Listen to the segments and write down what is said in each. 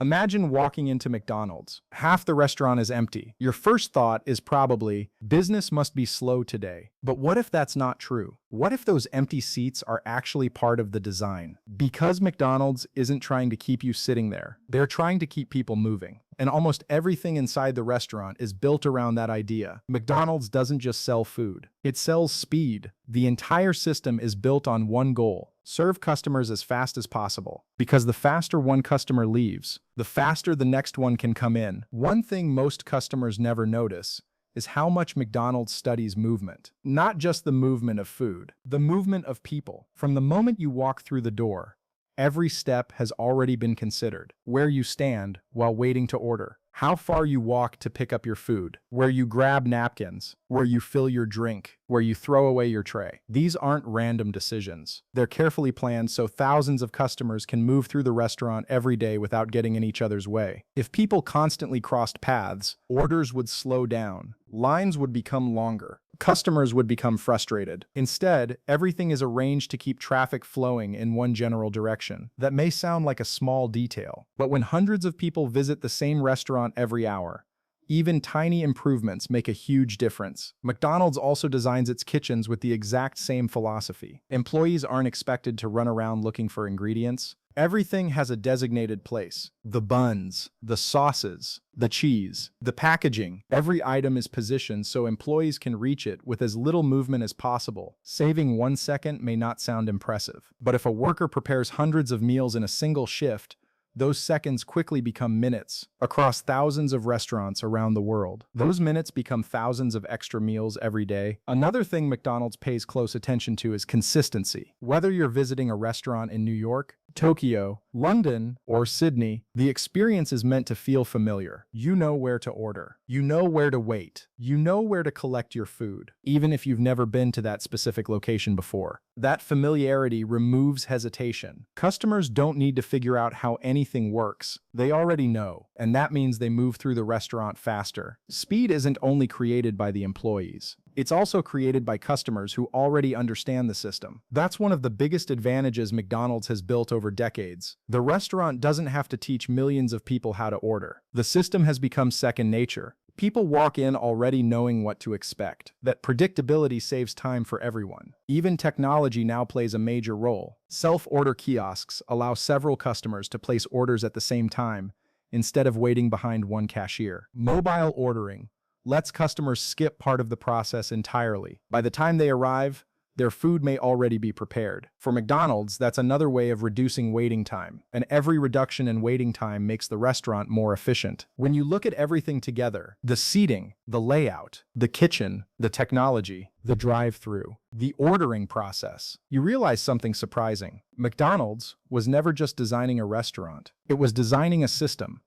Imagine walking into McDonald's. Half the restaurant is empty. Your first thought is probably, business must be slow today. But what if that's not true? What if those empty seats are actually part of the design? Because McDonald's isn't trying to keep you sitting there, they're trying to keep people moving. And almost everything inside the restaurant is built around that idea. McDonald's doesn't just sell food, it sells speed. The entire system is built on one goal: serve customers as fast as possible. Because the faster one customer leaves, the faster the next one can come in. One thing most customers never notice is how much McDonald's studies movement. Not just the movement of food, the movement of people. From the moment you walk through the door, every step has already been considered. Where you stand while waiting to order, how far you walk to pick up your food, where you grab napkins, where you fill your drink, where you throw away your tray. These aren't random decisions. They're carefully planned so thousands of customers can move through the restaurant every day without getting in each other's way. If people constantly crossed paths, orders would slow down, lines would become longer, customers would become frustrated. Instead, everything is arranged to keep traffic flowing in one general direction. That may sound like a small detail, but when hundreds of people visit the same restaurant every hour, even tiny improvements make a huge difference. McDonald's also designs its kitchens with the exact same philosophy. Employees aren't expected to run around looking for ingredients. Everything has a designated place. The buns, the sauces, the cheese, the packaging. Every item is positioned so employees can reach it with as little movement as possible. Saving 1 second may not sound impressive, but if a worker prepares hundreds of meals in a single shift, those seconds quickly become minutes. Across thousands of restaurants around the world, those minutes become thousands of extra meals every day. Another thing McDonald's pays close attention to is consistency. Whether you're visiting a restaurant in New York, Tokyo, London, or Sydney, the experience is meant to feel familiar. You know where to order. You know where to wait. You know where to collect your food, even if you've never been to that specific location before. That familiarity removes hesitation. Customers don't need to figure out how anything works. They already know, and that means they move through the restaurant faster. Speed isn't only created by the employees. It's also created by customers who already understand the system. That's one of the biggest advantages McDonald's has built over decades. The restaurant doesn't have to teach millions of people how to order. The system has become second nature. People walk in already knowing what to expect. That predictability saves time for everyone. Even technology now plays a major role. Self-order kiosks allow several customers to place orders at the same time instead of waiting behind one cashier. Mobile ordering lets customers skip part of the process entirely. By the time they arrive, their food may already be prepared. For McDonald's, that's another way of reducing waiting time, and every reduction in waiting time makes the restaurant more efficient. When you look at everything together, the seating, the layout, the kitchen, the technology, the drive-through, the ordering process, you realize something surprising. McDonald's was never just designing a restaurant. It was designing a system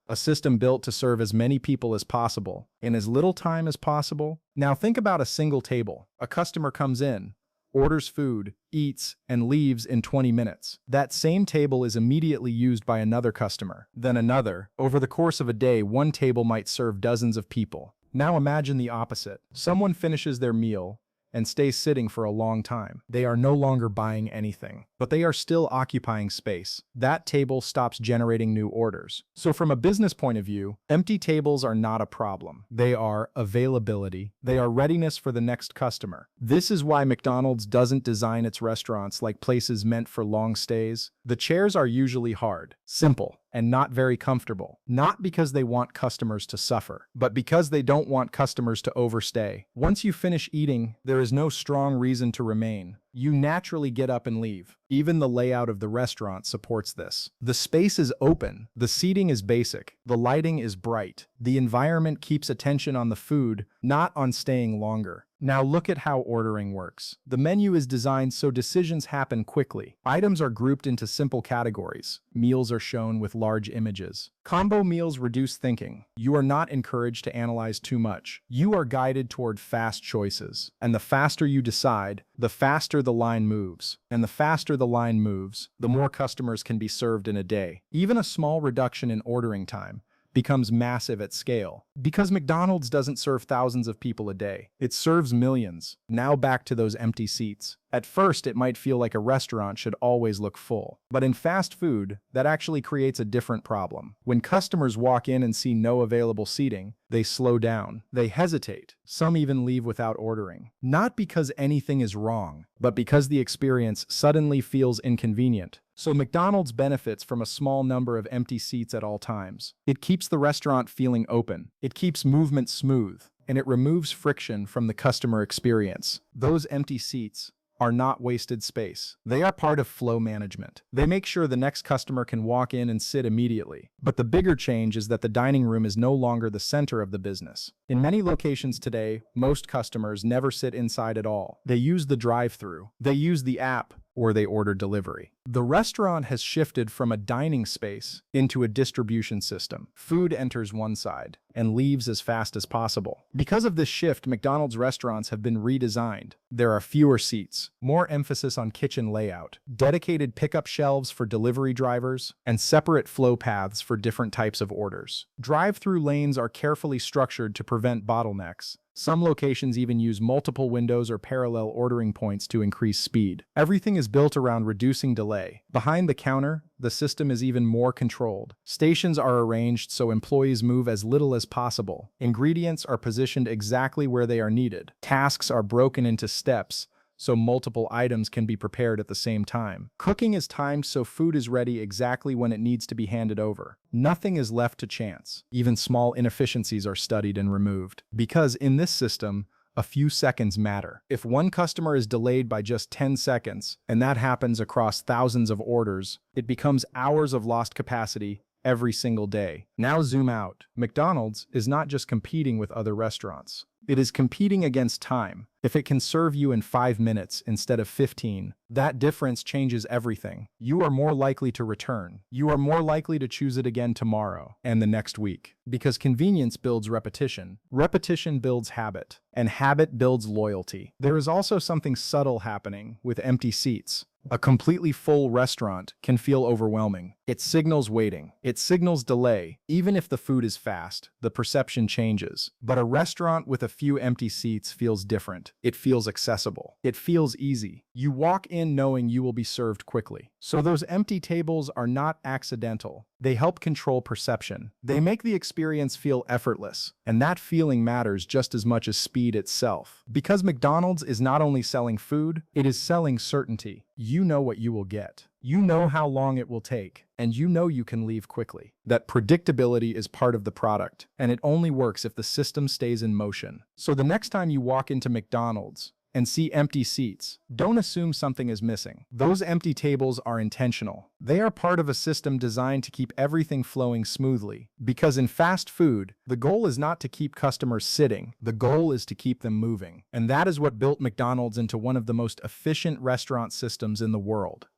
built to serve as many people as possible in as little time as possible. Now think about a single table. A customer comes in, orders food, eats, and leaves in 20 minutes. That same table is immediately used by another customer, then another. Over the course of a day, one table might serve dozens of people. Now imagine the opposite. Someone finishes their meal and stays sitting for a long time. They are no longer buying anything, but they are still occupying space. That table stops generating new orders. So from a business point of view, empty tables are not a problem. They are availability. They are readiness for the next customer. This is why McDonald's doesn't design its restaurants like places meant for long stays. The chairs are usually hard, simple, and not very comfortable. Not because they want customers to suffer, but because they don't want customers to overstay. Once you finish eating, there is no strong reason to remain. You naturally get up and leave. Even the layout of the restaurant supports this. The space is open, the seating is basic, the lighting is bright. The environment keeps attention on the food, not on staying longer. Now look at how ordering works. The menu is designed so decisions happen quickly. Items are grouped into simple categories. Meals are shown with large images. Combo meals reduce thinking. You are not encouraged to analyze too much. You are guided toward fast choices. And the faster you decide, the faster the line moves. And the faster the line moves, the more customers can be served in a day. Even a small reduction in ordering time becomes massive at scale. Because McDonald's doesn't serve thousands of people a day. It serves millions. Now back to those empty seats. At first, it might feel like a restaurant should always look full. But in fast food, that actually creates a different problem. When customers walk in and see no available seating, they slow down. They hesitate. Some even leave without ordering. Not because anything is wrong, but because the experience suddenly feels inconvenient. So McDonald's benefits from a small number of empty seats at all times. It keeps the restaurant feeling open. It keeps movement smooth, and it removes friction from the customer experience. Those empty seats are not wasted space. They are part of flow management. They make sure the next customer can walk in and sit immediately. But the bigger change is that the dining room is no longer the center of the business. In many locations today, most customers never sit inside at all. They use the drive-thru. They use the app, or they order delivery. The restaurant has shifted from a dining space into a distribution system. Food enters one side and leaves as fast as possible. Because of this shift, McDonald's restaurants have been redesigned. There are fewer seats, more emphasis on kitchen layout, dedicated pickup shelves for delivery drivers, and separate flow paths for different types of orders. Drive-through lanes are carefully structured to prevent bottlenecks. Some locations even use multiple windows or parallel ordering points to increase speed. Everything is built around reducing delay. Behind the counter, the system is even more controlled. Stations are arranged so employees move as little as possible. Ingredients are positioned exactly where they are needed. Tasks are broken into steps, so multiple items can be prepared at the same time. Cooking is timed so food is ready exactly when it needs to be handed over. Nothing is left to chance. Even small inefficiencies are studied and removed. Because in this system, a few seconds matter. If one customer is delayed by just 10 seconds, and that happens across thousands of orders, it becomes hours of lost capacity every single day. Now zoom out. McDonald's is not just competing with other restaurants. It is competing against time. If it can serve you in 5 minutes instead of 15, that difference changes everything. You are more likely to return. You are more likely to choose it again tomorrow and the next week. Because convenience builds repetition. Repetition builds habit. And habit builds loyalty. There is also something subtle happening with empty seats. A completely full restaurant can feel overwhelming. It signals waiting. It signals delay. Even if the food is fast, the perception changes. But a restaurant with a few empty seats feels different. It feels accessible. It feels easy. You walk in knowing you will be served quickly. So those empty tables are not accidental. They help control perception. They make the experience feel effortless. And that feeling matters just as much as speed itself. Because McDonald's is not only selling food, it is selling certainty. You know what you will get. You know how long it will take, and you know you can leave quickly. That predictability is part of the product, and it only works if the system stays in motion. So the next time you walk into McDonald's and see empty seats, don't assume something is missing. Those empty tables are intentional. They are part of a system designed to keep everything flowing smoothly. Because in fast food, the goal is not to keep customers sitting. The goal is to keep them moving. And that is what built McDonald's into one of the most efficient restaurant systems in the world.